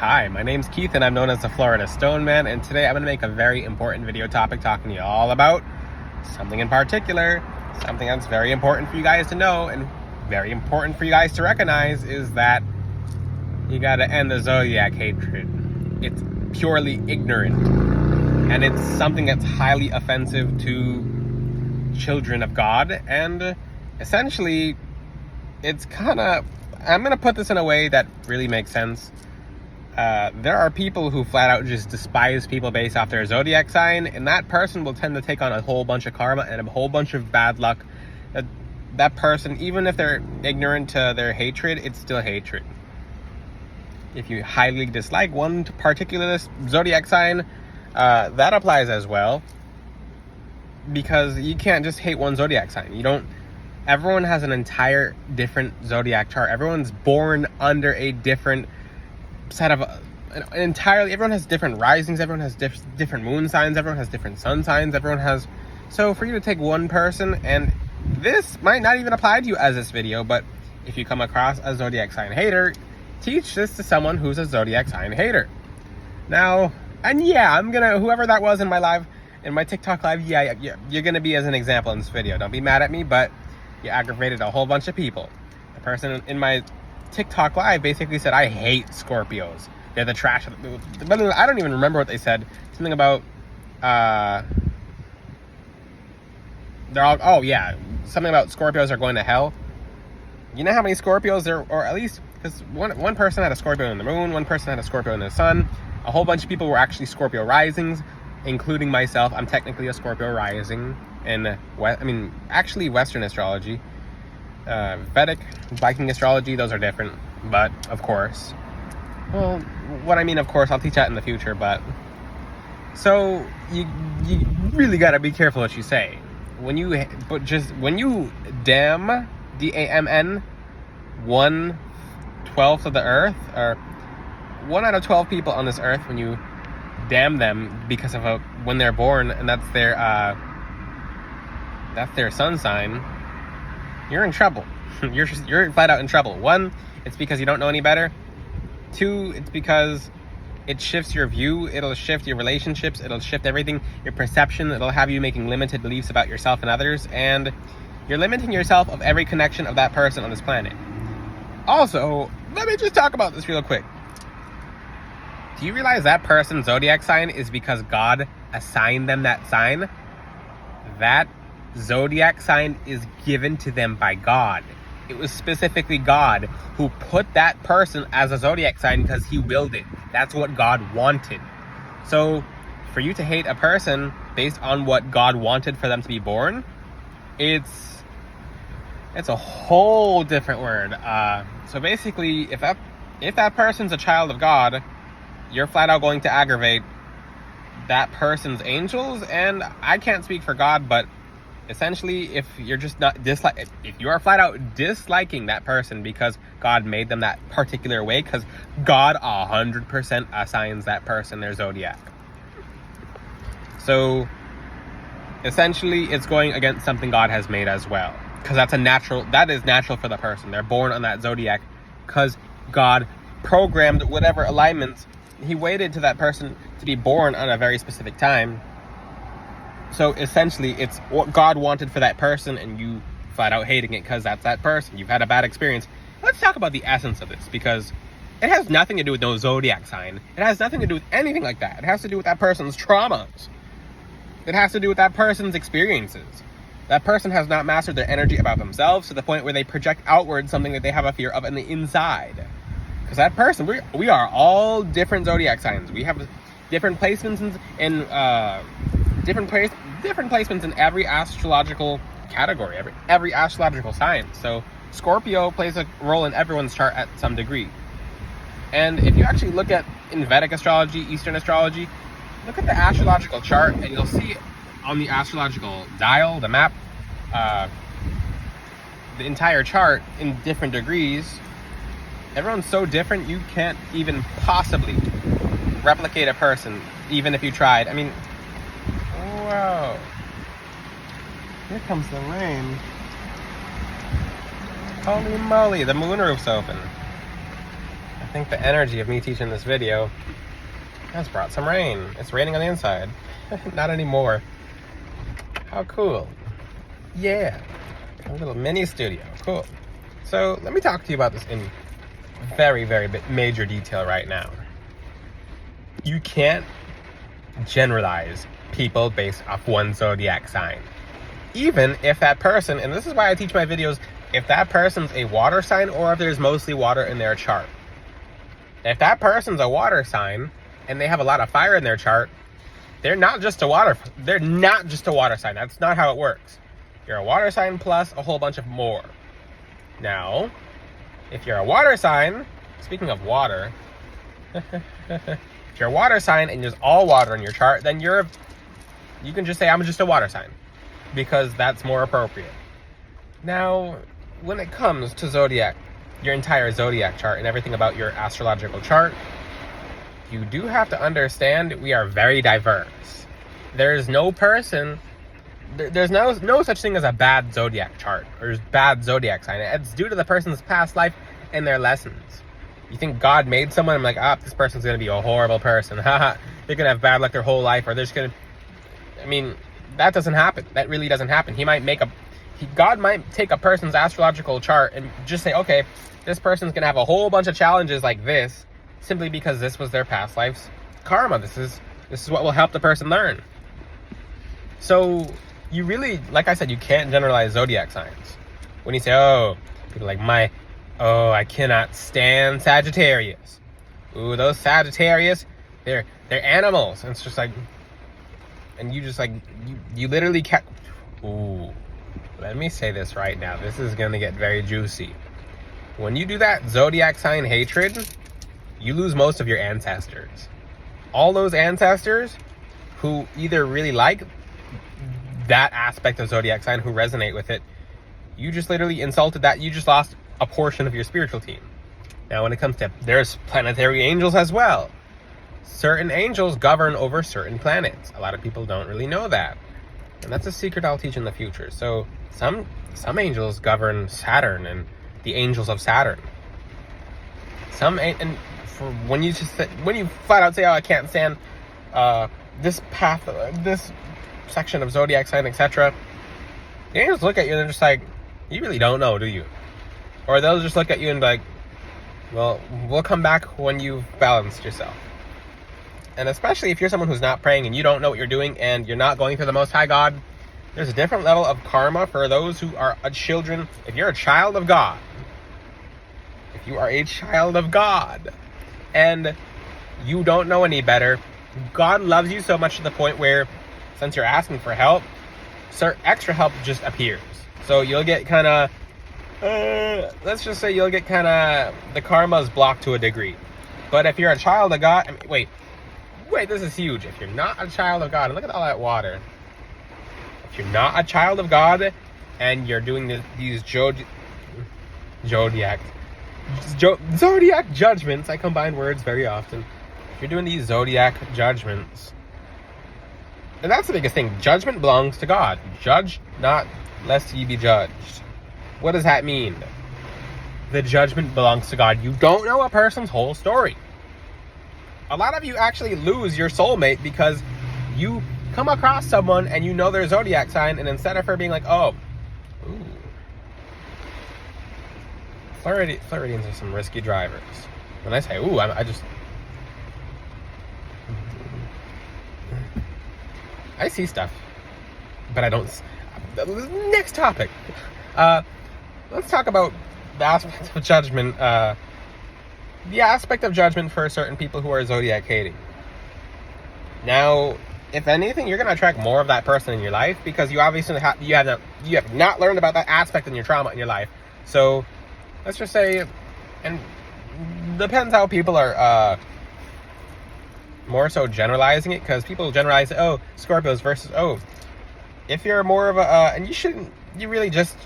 Hi, my name's Keith and I'm known as the Florida Stone Man, and today I'm going to make a very important video topic talking to you all about something in particular, something that's very important for you guys to know and very important for you guys to recognize is that you got to end the Zodiac hatred. It's purely ignorant, and it's something that's highly offensive to children of God, and essentially it's kind of, I'm going to put this in a way that really makes sense. There are people who flat out just despise people based off their zodiac sign, and that person will tend to take on a whole bunch of karma and a whole bunch of bad luck. That person, even if they're ignorant to their hatred, it's still hatred. If you highly dislike one particular zodiac sign, that applies as well, because you can't just hate one zodiac sign. Everyone has an entire different zodiac chart. Everyone's born under a different set of everyone has different risings, everyone has different moon signs, everyone has different sun signs, so for you to take one person, and this might not even apply to you as this video, but if you come across a zodiac sign hater, teach this to someone who's a zodiac sign hater. Now, and yeah, I'm gonna, whoever that was in my TikTok live, yeah, you're gonna be as an example in this video. Don't be mad at me, but you aggravated a whole bunch of people. The person in my TikTok live basically said, I hate Scorpios. They're the trash. But I don't even remember what they said. Something about, something about Scorpios are going to hell. You know how many Scorpios there, or at least, because one person had a Scorpio in the moon, one person had a Scorpio in the sun. A whole bunch of people were actually Scorpio risings, including myself. I'm technically a Scorpio rising in, actually Western astrology. Vedic, Viking astrology, those are different, but of course, well, what I mean, of course, I'll teach that in the future, but so you really got to be careful what you say when you damn DAMN 1/12 of the earth, or 1 out of 12 people on this earth, when you damn them because of when they're born, and that's their sun sign, you're in trouble. You're flat out in trouble. 1, it's because you don't know any better. 2, it's because it shifts your view. It'll shift your relationships. It'll shift everything, your perception. It'll have you making limited beliefs about yourself and others, and you're limiting yourself of every connection of that person on this planet. Also, let me just talk about this real quick. Do you realize that person's zodiac sign is because God assigned them that sign? That zodiac sign is given to them by God. It was specifically God who put that person as a zodiac sign because he willed it. That's what God wanted. So for you to hate a person based on what God wanted for them to be born, it's a whole different word. So basically, if that person's a child of God, you're flat out going to aggravate that person's angels. And I can't speak for God, but essentially, if you're just not if you are flat out disliking that person because God made them that particular way, because God 100% assigns that person their zodiac. So essentially, it's going against something God has made as well, because that is natural for the person. They're born on that zodiac because God programmed whatever alignments he waited to that person to be born on a very specific time. So essentially, it's what God wanted for that person, and you flat out hating it because that's that person. You've had a bad experience. Let's talk about the essence of this, because it has nothing to do with no zodiac sign. It has nothing to do with anything like that. It has to do with that person's traumas. It has to do with that person's experiences. That person has not mastered their energy about themselves to the point where they project outward something that they have a fear of in the inside. Because that person, we are all different zodiac signs. We have different placements in different placements in every astrological category, every astrological sign. So Scorpio plays a role in everyone's chart at some degree. And if you actually look at in Vedic astrology, Eastern astrology, look at the astrological chart, and you'll see on the astrological dial, the map, the entire chart in different degrees. Everyone's so different, you can't even possibly replicate a person, even if you tried. I mean, whoa. Here comes the rain. Holy moly, the moonroof's open. think the energy of me teaching this video has brought some rain. It's raining on the inside. Not anymore. How cool. Yeah. A little mini studio. Cool. So let me talk to you about this in very, very major detail right now. You can't generalize people based off one zodiac sign. Even if that person, and this is why I teach my videos, if that person's a water sign or if there's mostly water in their chart. If that person's a water sign and they have a lot of fire in their chart, they're not just a water sign. That's not how it works. You're a water sign plus a whole bunch of more. Now, if you're a water sign, speaking of water, if you're a water sign and there's all water in your chart, then you can just say, I'm just a water sign, because that's more appropriate. Now, when it comes to zodiac, your entire zodiac chart and everything about your astrological chart, you do have to understand we are very diverse. There's no person, there's no such thing as a bad zodiac chart or bad zodiac sign. It's due to the person's past life and their lessons. You think God made someone, I'm like, this person's going to be a horrible person. Haha, they're going to have bad luck their whole life, or they're just going to, that doesn't happen. That really doesn't happen. God might take a person's astrological chart and just say, okay, this person's going to have a whole bunch of challenges like this, simply because this was their past life's karma. This is what will help the person learn. So you really, like I said, you can't generalize zodiac signs. When you say, people like I cannot stand Sagittarius. Ooh, those Sagittarius, they're animals. And it's just like, and you just like, you literally can't. Ooh, let me say this right now. This is going to get very juicy. When you do that zodiac sign hatred, you lose most of your ancestors. All those ancestors who either really like that aspect of zodiac sign, who resonate with it, you just literally insulted that. You just lost a portion of your spiritual team. Now, when it comes to, there's planetary angels as well. Certain angels govern over certain planets. A lot of people don't really know that. And that's a secret I'll teach in the future. So some angels govern Saturn and the angels of Saturn. When you flat out say, I can't stand this path, this section of zodiac sign, etc., the angels look at you and they're just like, you really don't know, do you? Or they'll just look at you and be like, well, we'll come back when you've balanced yourself. And especially if you're someone who's not praying and you don't know what you're doing and you're not going through the Most High God, there's a different level of karma for those who are children. If you're a child of God, and you don't know any better, God loves you so much to the point where, since you're asking for help, extra help just appears. So you'll get kind of, let's just say you'll get kind of, the karma is blocked to a degree. But if you're a child of God, wait, this is huge. If you're not a child of God, and look at all that water. If you're not a child of God and you're doing these zodiac judgments, I combine words very often. If you're doing these zodiac judgments, and that's the biggest thing, judgment belongs to God. Judge not, lest ye be judged. What does that mean? The judgment belongs to God. You don't know a person's whole story. A lot of you actually lose your soulmate because you come across someone and you know their zodiac sign, and instead of her being like, Floridians are some risky drivers. When I say, I see stuff, but I don't. Next topic. Let's talk about the aspect of judgment. The aspect of judgment for certain people who are zodiac hating. Now, if anything, you're going to attract more of that person in your life because you obviously you have not learned about that aspect in your trauma in your life. So let's just say, and depends how people are more so generalizing it, because people generalize, Scorpios versus, if you're more of a, and you really just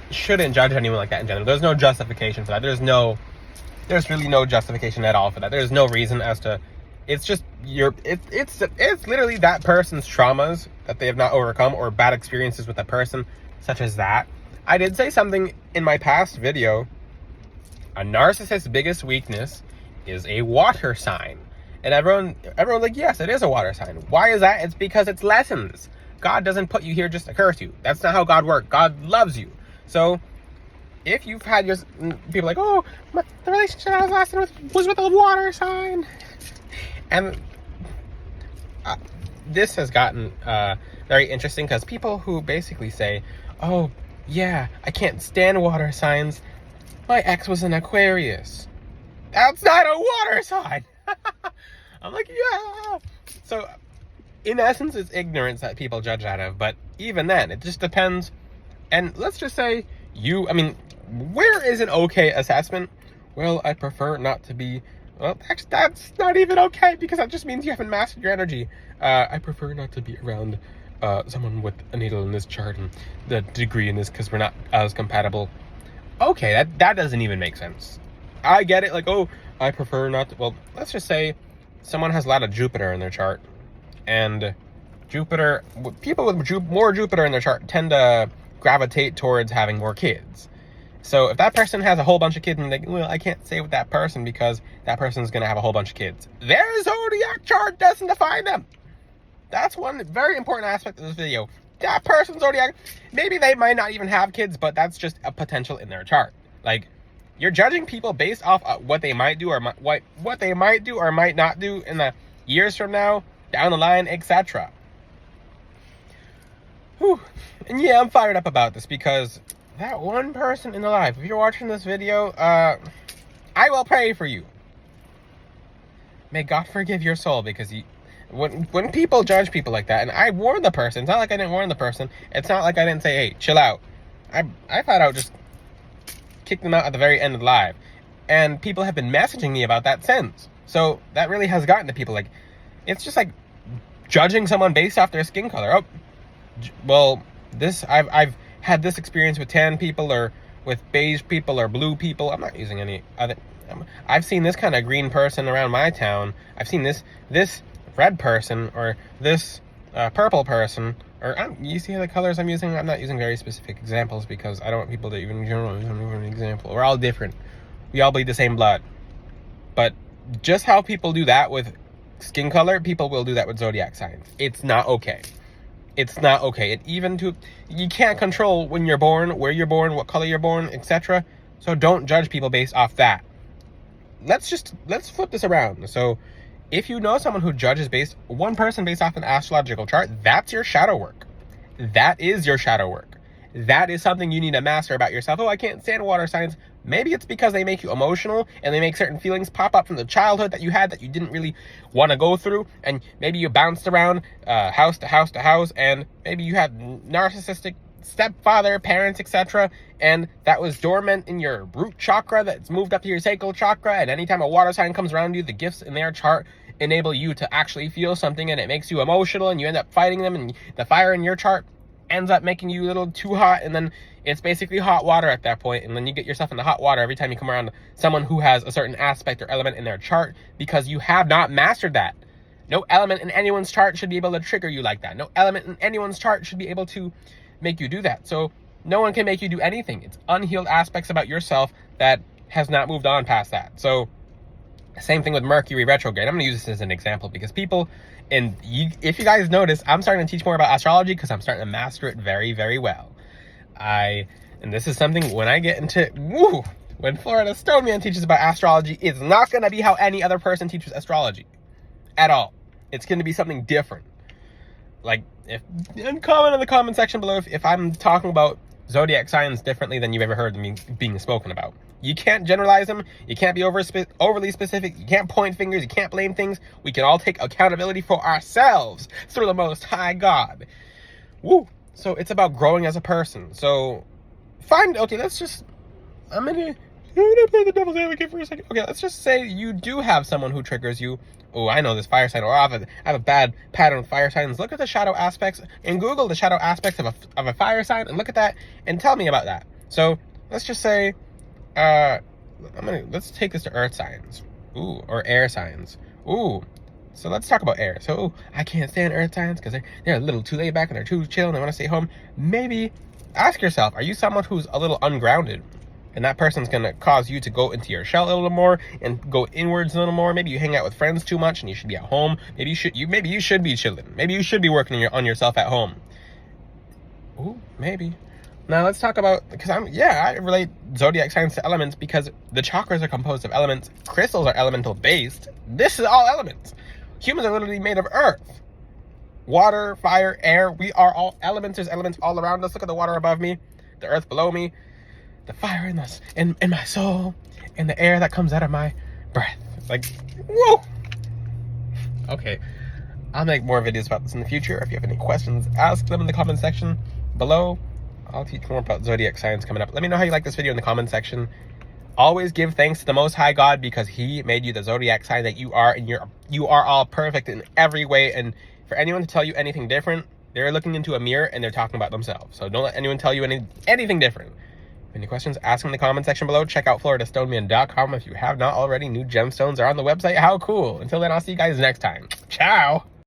shouldn't judge anyone like that in general. There's no justification for that. There's really no justification at all for that. There's no reason as to, it's just it's literally that person's traumas that they have not overcome, or bad experiences with a person such as that. I did say something in my past video. A narcissist's biggest weakness is a water sign. And everyone's like, yes, it is a water sign. Why is that? It's because it's lessons. God doesn't put you here just to curse you. That's not how God works. God loves you. So if you've had your people like, oh, the relationship I was last with was with a water sign, and this has gotten very interesting because people who basically say, oh yeah, I can't stand water signs. My ex was an Aquarius. That's not a water sign. I'm like, yeah. So in essence, it's ignorance that people judge out of. But even then, it just depends. And let's just say where is an okay assessment? Well, I prefer not to be. Well, actually, that's not even okay because that just means you haven't mastered your energy. I prefer not to be around someone with a needle in this chart and the degree in this because we're not as compatible. Okay, that doesn't even make sense. I get it. Like, oh, I prefer not to. Well, let's just say someone has a lot of Jupiter in their chart, and people with more Jupiter in their chart tend to gravitate towards having more kids. So if that person has a whole bunch of kids and they, well, I can't stay with that person because that person's going to have a whole bunch of kids. Their zodiac chart doesn't define them. That's one very important aspect of this video. That person's zodiac, maybe they might not even have kids, but that's just a potential in their chart. Like, you're judging people based off of what they might do or what they might do or might not do in the years from now, down the line, etc. And yeah, I'm fired up about this because that one person in the life, if you're watching this video, I will pray for you. May God forgive your soul, because when people judge people like that, and I warned the person, it's not like I didn't warn the person, it's not like I didn't say, hey, chill out. I thought I would just kick them out at the very end of the live. And people have been messaging me about that since. So that really has gotten to people. Like, it's just like judging someone based off their skin color. Oh, well, I've had this experience with tan people or with beige people or blue people. I'm not using any other. I've seen this kind of green person around my town. I've seen this red person or this purple person. Or you see the colors I'm using? I'm not using very specific examples because I don't want people to even generalize an example. We're all different. We all bleed the same blood. But just how people do that with skin color, people will do that with zodiac signs. It's not okay. It's not okay. You can't control when you're born, where you're born, what color you're born, etc. So don't judge people based off that. Let's flip this around. So if you know someone who judges one person based off an astrological chart, that's your shadow work. That is your shadow work. That is something you need to master about yourself. Oh, I can't stand water signs. Maybe it's because they make you emotional and they make certain feelings pop up from the childhood that you had that you didn't really want to go through. And maybe you bounced around house to house to house, and maybe you had narcissistic stepfather, parents, etc. And that was dormant in your root chakra that's moved up to your sacral chakra. And anytime a water sign comes around you, the gifts in their chart enable you to actually feel something, and it makes you emotional, and you end up fighting them, and the fire in your chart ends up making you a little too hot, and then it's basically hot water at that point, and then you get yourself in the hot water every time you come around someone who has a certain aspect or element in their chart, because you have not mastered that. No element in anyone's chart should be able to trigger you like that. No element in anyone's chart should be able to make you do that. So no one can make you do anything. It's unhealed aspects about yourself that has not moved on past that. So same thing with Mercury retrograde. I'm going to use this as an example because people, if you guys notice, I'm starting to teach more about astrology because I'm starting to master it very, very well. And this is something when I get into, when Florida Stone Man teaches about astrology, it's not going to be how any other person teaches astrology at all. It's going to be something different. Like, comment in the comment section below if I'm talking about zodiac signs differently than you've ever heard them being spoken about. You can't generalize them. You can't be overly specific. You can't point fingers. You can't blame things. We can all take accountability for ourselves through the Most High God. So it's about growing as a person. So I'm gonna play the devil's advocate for a second. Okay, let's just say you do have someone who triggers you. Oh, I know this fire sign, or I have a bad pattern with fire signs. Look at the shadow aspects and Google the shadow aspects of a fire sign and look at that and tell me about that. So let's just say, let's take this to earth signs. Or air signs. So let's talk about air. So I can't stand earth signs because they're a little too laid back and they're too chill and they want to stay home. Maybe ask yourself, are you someone who's a little ungrounded? And that person's going to cause you to go into your shell a little more and go inwards a little more. Maybe you hang out with friends too much and you should be at home. Maybe you should be chilling. Maybe you should be working on yourself at home. Ooh, maybe. Now let's talk about, because I relate zodiac signs to elements because the chakras are composed of elements. Crystals are elemental based. This is all elements. Humans are literally made of earth. Water, fire, air. We are all elements. There's elements all around us. Look at the water above me, the earth below me, the fire in my soul, and the air that comes out of my breath. Like, whoa. Okay, I'll make more videos about this in the future. If you have any questions, ask them in the comment section below. I'll teach more about zodiac signs coming up. Let me know how you like this video in the comment section. Always give thanks to the Most High God because He made you the zodiac sign that you are, and you are all perfect in every way. And for anyone to tell you anything different, they're looking into a mirror and they're talking about themselves. So don't let anyone tell you anything different. Any questions, ask them in the comment section below. Check out floridastoneman.com if you have not already. New gemstones are on the website. How cool. Until then, I'll see you guys next time. Ciao.